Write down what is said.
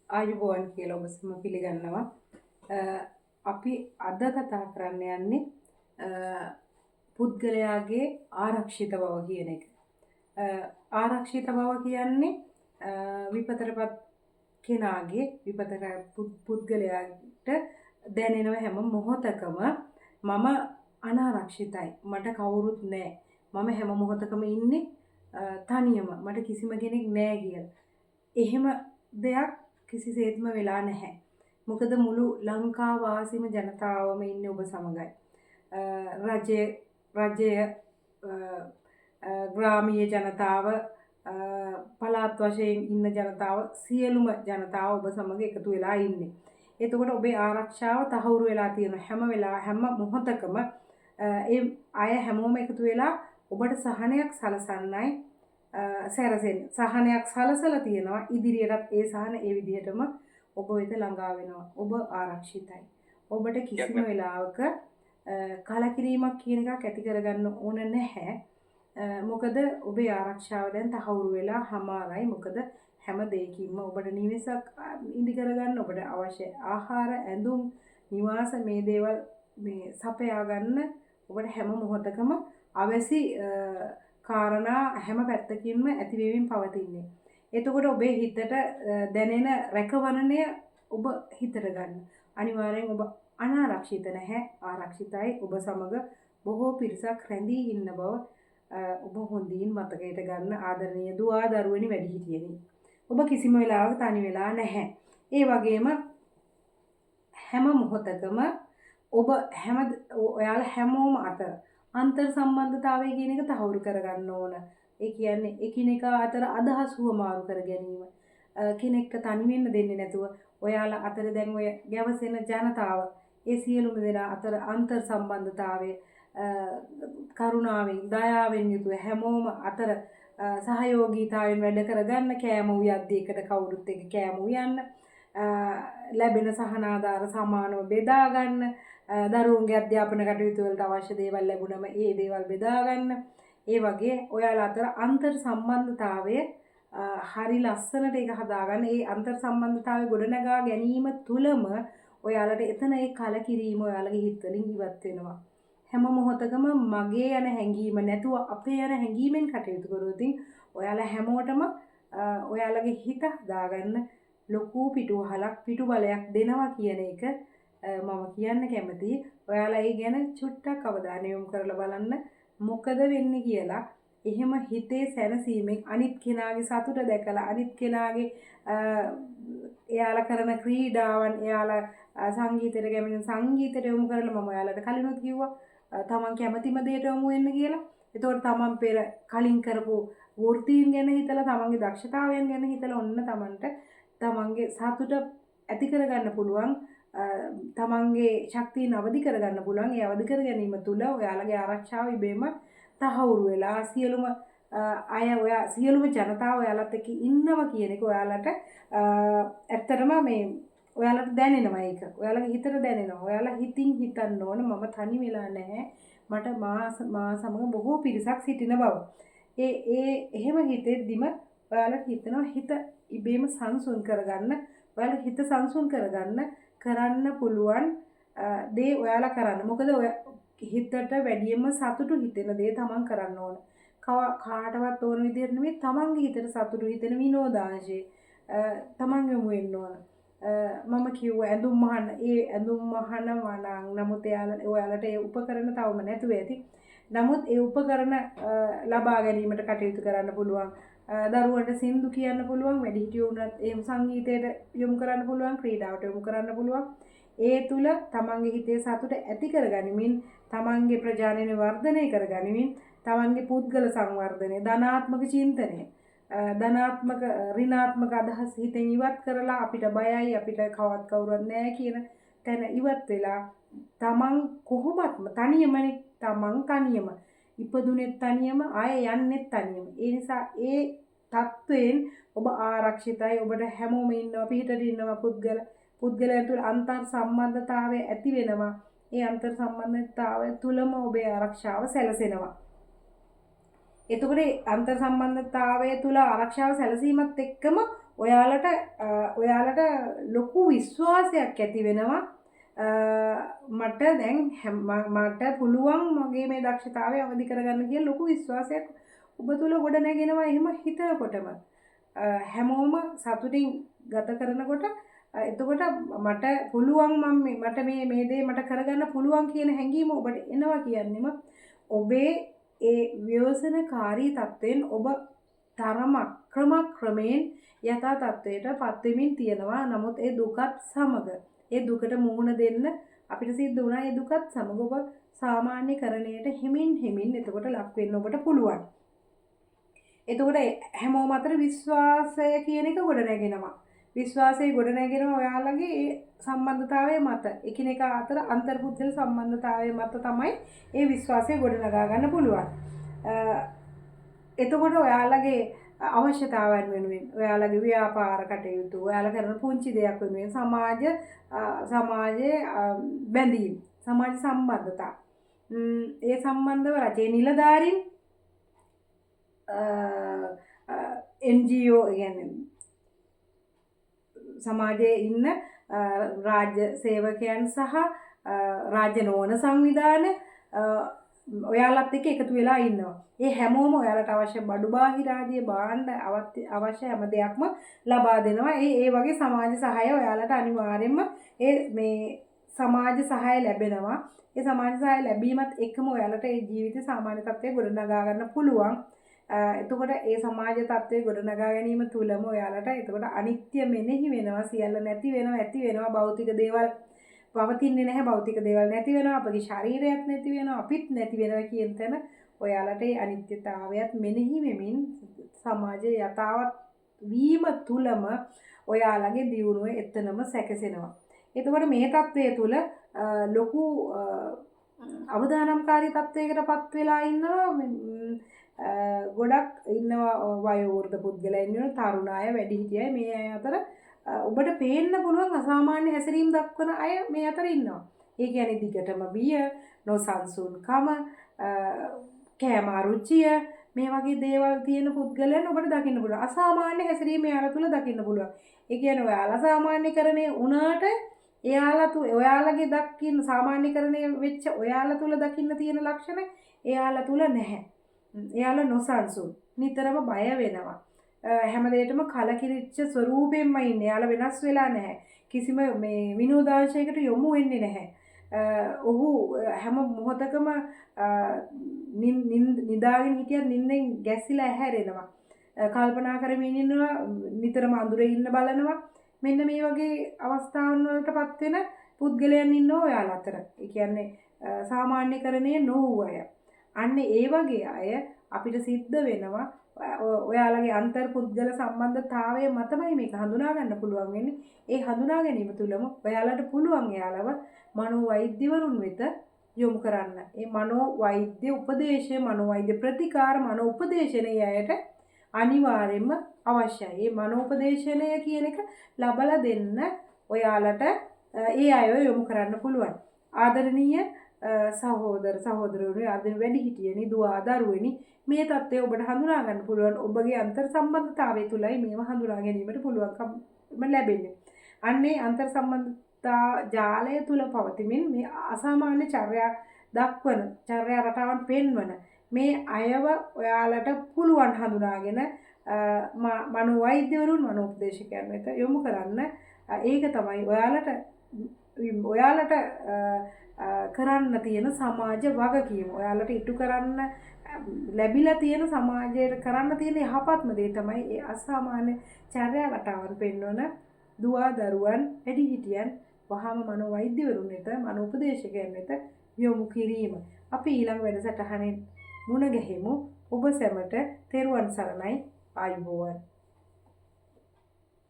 ආයුබෝවන් කියලා ඔබ සම පිළිගන්නවා. අපි අද කතා කරන්න යන්නේ පුද්ගලයාගේ ආරක්ෂිත බව කියන එක. ආරක්ෂිත බව කියන්නේ විපතටපත් කෙනාගේ පුද්ගලයාට දැනෙනව හැම මොහොතකම මම අනාරක්ෂිතයි. මට කවුරුත් නැහැ. මම හැම මොහොතකම ඉන්නේ තනියම. මට කිසිම කෙනෙක් නැහැ කියලා. එහෙම දෙයක් කිසිසේත්ම වෙලා නැහැ. මොකද මුළු ලංකා වාසීම ජනතාවම ඉන්නේ ඔබ සමගයි. රජය ග්‍රාමීය ජනතාව පළාත් වශයෙන් ඉන්න ජනතාව සියලුම ජනතාව ඔබ සමග එකතු වෙලා ඉන්නේ. එතකොට ඔබේ ආරක්ෂාව තහවුරු වෙලා තියෙන හැම මොහොතකම ඒ අය හැමෝම එකතු වෙලා ඔබට සහනයක් සලසන්නයි සැරසෙන්න. සහනයක් සලසලා තියෙනවා. ඉදිරියටත් ඒ සහන ඒ විදිහටම ඔබ වෙත ළඟා වෙනවා. ඔබ ආරක්ෂිතයි. ඔබට කිසිම වෙලාවක කලකිරීමක් කියන එකක් ඇති කරගන්න ඕන නැහැ. මොකද ඔබේ ආරක්ෂාව දැන් තහවුරු වෙලා හමාරයි. මොකද හැම දෙයකින්ම ඔබට නිවෙසක් ඉදි කරගන්න, ඔබට අවශ්‍ය ආහාර, ඇඳුම්, නිවාස මේ දේවල් මේ සපයා ගන්න ඔබට හැම මොහොතකම අවශ්‍ය කාරණා හැම පැත්තකින්ම ඇති වෙමින් පවතින්නේ. එතකොට ඔබේ හිතට දැනෙන රැකවරණය ඔබ හිතට ගන්න. අනිවාර්යෙන් ඔබ අනාරක්ෂිත නැහැ, ආරක්ෂිතයි. ඔබ සමග බොහෝ පිරිසක් රැඳී ඉන්න බව ඔබ හොඳින් මතකයට ගන්න. ආදරණීය දුවා දරුවනි වැඩිහිටියනි. ඔබ කිසිම වෙලාවක තනි වෙලා නැහැ. ඒ වගේම හැම මොහොතකම ඔයාලා හැමෝම අතර අන්තර් සම්බන්ධතාවය කියන එක තහවුරු කරගන්න ඕන. ඒ කියන්නේ එකිනෙකා අතර අදහස් හුවමාරු කර ගැනීම. කෙනෙක්ට තනි වෙන්න දෙන්නේ නැතුව ඔයාලා අතර දැන් ඔය ගැවසෙන ජනතාව ඒ සියලුම දෙනා අතර අන්තර් සම්බන්ධතාවය කරුණාවෙන් දයාවෙන් යුතුව හැමෝම අතර සහයෝගීතාවයෙන් වැඩ කරගන්න. කෑම උයද්දී එකට කවුරුත් එක්ක කෑම උයන්න. ලැබෙන සහනාධාර සමානව බෙදා ගන්න. දරුවන්ගේ අධ්‍යාපන කටයුතු වලට අවශ්‍ය දේවල් ලැබුණම ඒ දේවල් බෙදා ගන්න. ඒ වගේ ඔයාලා අතර අන්තර් සම්බන්ධතාවය හරි ලස්සනට ඒක හදාගන්න. ඒ අන්තර් සම්බන්ධතාවය ගොඩනගා ගැනීම තුලම ඔයාලට එතන ඒ කලකිරීම ඔයාලගේ හිත වලින් ඉවත් වෙනවා. හැම මොහොතකම මගේ යන හැඟීම නැතුව අපේ යන හැඟීමෙන් කටයුතු කරොත් ඔයාලා හැමෝටම ඔයාලගේ හිත හදාගන්න ලොකු පිටු බලයක් දෙනවා කියන එක මම කියන්න කැමතියි. ඔයාලා ඒ ගැන චුට්ටක් අවධානය යොමු කරලා බලන්න මොකද වෙන්නේ කියලා. එහෙම හිතේ සැනසීමෙන් අනිත් කෙනාගේ සතුට දැකලා අනිත් කෙනාගේ එයාලා කරන ක්‍රීඩාවන්, එයාලා සංගීතයට කැමති සංගීතයට යොමු කරලා මම ඔයාලට කලිනුත් කිව්වා තමන් කැමතිම දෙයට යොමු වෙන්න කියලා. එතකොට තමන් පෙර කලින් කරපු වෘත්තීන් ගැන හිතලා, තමන්ගේ දක්ෂතාවයන් ගැන හිතලා ඔන්න තමන්ට තමන්ගේ සතුට ඇති කරගන්න පුළුවන්. තමන්ගේ ශක්තියන අවදි කරගන්න පුළුවන්. ඒ අවදි කර ගැනීම තුළ ඔයාලගේ ආරක්ෂාව ඉබේම තහවුරු වෙලා සියලුම ජනතාව ඔයාලත් එක්ක ඉන්නවා කියන එක ඔයාලට ඇත්තටම මේ ඔයාලට දැනෙනවා. ඒක ඔයාලගේ හිතට දැනෙනවා. ඔයාලා හිතින් හිතන්න ඕන මම තනි වෙලා නැහැ. මට මා සමග බොහෝ පිරිසක් සිටින බව. එහෙම හිතෙද්දිම ඔයාලට හිතනවා හිත ඉබේම සංසුන් කරගන්න. ඔයාලා හිත සංසුන් කරන්න පුළුවන් දේ ඔයාලා කරන්න. මොකද ඔය හිතට වැඩියෙන්ම සතුටු හිතෙන දේ තමන් කරන්න ඕන. කාටවත් ඕන විදිහට නෙමෙයි, තමන්ගේ හිතට සතුටු හිතෙන විනෝදාංශේ තමන් යොමු වෙන්න ඕන. මම කිව්වා ඇඳුම් මහන්න. ඒ ඇඳුම් මහනවා නම් නමුත් ඔයාලට ඒ උපකරණ තවම නැතුව ඇති. නමුත් ඒ උපකරණ ලබා ගැනීමට කටයුතු කරන්න පුළුවන්. දරුවන්ට සින්දු කියන්න පුළුවන්. වැඩිහිටියෝ උනත් එහෙම සංගීතයට යොමු කරන්න පුළුවන්. ක්‍රීඩාවට යොමු කරන්න පුළුවන්. ඒ තුල තමන්ගේ හිතේ සතුට ඇති කරගනිමින්, තමන්ගේ ප්‍රජානනය වර්ධනය කරගනිමින්, තමන්ගේ පුද්ගල සංවර්ධනය, ධනාත්මක චින්තනය, ධනාත්මක ඍණාත්මක අදහස් හිතෙන් ඉවත් කරලා අපිට බයයි, අපිට කවුරුවත් නැහැ කියන තැන ඉවත් වෙලා තමන් කොහොමත්ම තනියම ඉපදුනෙත් තනියම ආයෙ යන්නෙත් තනියම. ඒ නිසා ඒ තත්වයෙන් ඔබ ආරක්ෂිතයි. ඔබට හැමෝම ඉන්නවා, පිටට ඉන්නවා පුද්ගලයන් තුළ අන්තර් සම්බන්ධතාවය ඇති වෙනවා. ඒ අන්තර් සම්බන්ධතාවය තුළම ඔබේ ආරක්ෂාව සැලසෙනවා. එතකොට අන්තර් සම්බන්ධතාවය තුළ ආරක්ෂාව සැලසීමත් එක්කම ඔයාලට ලොකු විශ්වාසයක් ඇති වෙනවා මට දැන් මට පුළුවන් මගේ මේ දක්ෂතාවය අවදි කරගන්න කියලා ලොකු විශ්වාසයක් ඔබ තුළ ගොඩනැගෙනවා. එහෙම හිතනකොටම හැමෝම සතුටින් ගත කරනකොට එතකොට මට පුළුවන් මට මේ දේ මට කරගන්න පුළුවන් කියන හැඟීම ඔබට එනවා කියන්නේම ඔබේ ඒ ව්‍යසනකාරී තත්වයෙන් ඔබ ක්‍රමයෙන් යථා තත්වයට පත්වෙමින් තියෙනවා. නමුත් ඒ දුකත් සමග ඒ දුකට මුහුණ දෙන්න අපිට සිද්ධ වුණා. ඒ දුකත් සමග ඔබ සාමාන්‍යකරණයට හිමින් එතකොට ලක් වෙන්න ඔබට පුළුවන්. එතකොට හැමෝම අතර විශ්වාසය කියන එක ගොඩනැගෙනවා. විශ්වාසය ගොඩනැගෙනවා ඔයාලගේ ඒ සම්බන්ධතාවය මත. එකිනෙකා අතර අන්තර්පුද්ගල සම්බන්ධතාවය මත තමයි ඒ විශ්වාසය ගොඩනගා ගන්න පුළුවන්. එතකොට ඔයාලගේ අවශ්‍යතාවයන් වෙනුවෙන් ඔයාලගේ ව්‍යාපාර කටයුතු ඔයාලා කරන පුංචි දෙයක් වෙනුවෙන් සමාජයේ බැඳීම් සමාජ සම්බන්ධතා ඒ සම්බන්ධව රජයේ නිලධාරීන් NGO කියන්නේ සමාජයේ ඉන්න රාජ්‍ය සේවකයන් සහ රාජ්‍ය නොවන සංවිධාන ඔයාලත් එක්ක එකතු වෙලා ඉන්නවා. ඒ හැමෝම ඔයාලට අවශ්‍ය බඩු බාහිර ආදී භාණ්ඩ අවශ්‍ය හැම දෙයක්ම ලබා දෙනවා. ඒ වගේ සමාජ සහාය ඔයාලට අනිවාර්යයෙන්ම මේ සමාජ සහාය ලැබෙනවා. ඒ සමාජ සහාය ලැබීමත් එක්කම ඔයාලට ඒ ජීවිත සාමාන්‍ය තත්ත්වයේ ගොඩනගා ගන්න පුළුවන්. එතකොට ඒ සමාජ තත්ත්වයේ ගොඩනගා ගැනීම තුලම ඔයාලට එතකොට අනිත්‍ය මෙනෙහි වෙනවා. සියල්ල නැති වෙනවා, ඇති වෙනවා. භෞතික දේවල් පවතින්නේ නැහැ. භෞතික දේවල් නැති වෙනවා. අපගේ ශරීරයත් නැති වෙනවා. අපිත් නැති වෙනවා කියන තැන ඔයාලට ඒ අනිත්‍යතාවයත් මෙනෙහි වෙමින් සමාජයේ යථාවත් වීම තුලම ඔයාලගේ දියුණුව එතනම සැකසෙනවා. එතකොට මේ තත්ත්වය තුල ලොකු අවදානම්කාරී තත්ත්වයකටපත් වෙලා ඉන්නවා. ගොඩක් ඉන්නවා වයෝවෘද්ධ පුද්ගලයන් ඉන්නවා, තරුණ අය, වැඩිහිටි අය. මේ අය අතර ඔබට පේන්න පුළුවන් අසාමාන්‍ය හැසිරීම් දක්වන අය මේ අතර ඉන්නවා. ඒ කියන්නේ දිගටම බිය, නොසන්සුන්කම, කෑම අරුචිය මේ වගේ දේවල් තියෙන පුද්ගලයන් ඔබට දකින්න පුළුවන්. අසාමාන්‍ය හැසිරීම යාලා තුල දකින්න පුළුවන්. ඒ කියන්නේ ඔයාලා සාමාන්‍යකරණය වුණාට ඔයාලගේ දකින්න සාමාන්‍යකරණය වෙච්ච ඔයාලා තුල දකින්න තියෙන ලක්ෂණ එයාලා තුල නැහැ. එයාලා නොසන්සුන්, නිතරම බය වෙනවා. හැම දෙයකම කලකිරිච්ච ස්වරූපයෙන්ම ඉන්නේ. එයාලා වෙනස් වෙලා නැහැ. කිසිම මේ විනෝදාංශයකට යොමු වෙන්නේ නැහැ. ඔහු හැම මොහොතකම නිදාගෙන හිටියත් නිින්දෙන් ගැසිලා ඇහැරෙනවා. කල්පනා කරමින් ඉන්නවා, නිතරම අඳුරේ ඉන්න බලනවා. මෙන්න මේ වගේ අවස්ථාවන් වලටපත් වෙන පුද්ගලයන් ඉන්නවා ඔයාලා අතර. ඒ කියන්නේ සාමාන්‍යකරණයේ නොවූ අය. අන්න ඒ වගේ අය අපිට සිද්ධ වෙනවා ඔයාලගේ අන්තර්පුද්ගල සම්බන්ධතාවය මතමයි මේක හඳුනා ගන්න පුළුවන් වෙන්නේ. ඒ හඳුනා ගැනීම තුළම ඔයාලට පුළුවන් එයාලව මනෝවෛද්‍යවරුන් වෙත යොමු කරන්න. ඒ මනෝවෛද්‍ය උපදේශය, මනෝවෛද්‍ය ප්‍රතිකාර, මනෝ උපදේශනය අයට අනිවාර්යයෙන්ම අවශ්‍යයි. මේ මනෝපදේශනය කියන එක ලබලා දෙන්න ඔයාලට ඒ අයව යොමු කරන්න පුළුවන්. ආදරණීය සහෝදර සහෝදරවරුනි, ආදරණීය වැඩිහිටියනි, දුව දරුවනි, මේ தත්ත්වය ඔබට හඳුනා ගන්න පුළුවන්. ඔබගේ අන්තර් සම්බන්ධතාවය තුලයි මේව හඳුනා ගැනීමට පුළුවන්කම ලැබෙන්නේ. අන්නේ අන්තර් සම්බන්ධතා ජාලය තුල පවතිමින් මේ අසාමාන්‍ය චර්යා රටාවන් පෙන්වන මේ අයව ඔයාලට පුළුවන් හඳුනාගෙන මනෝවෛද්‍යවරුන්, මනෝපදේශකයන් වෙත යොමු කරන්න. ඒක තමයි ඔයාලට කරන්න තියෙන සමාජ වගකීම. ඔයාලට ඉටු කරන්න ලැබිලා තියෙන සමාජයට කරන්න තියෙන යහපත්ම දේ තමයි ඒ අසාමාන්‍ය චර්යා රටාවන් පෙන්වන දුව දරුවන්, වැඩිහිටියන් වහාම මනෝවෛද්‍යවරුන් වෙත, මනෝපදේශකයන් වෙත යොමු කිරීම. අපි ඊළඟ වැඩසටහනේ මුණ ගැහෙමු. ඔබ සැමට තෙරුවන් සරණයි. ආයුබෝවන්.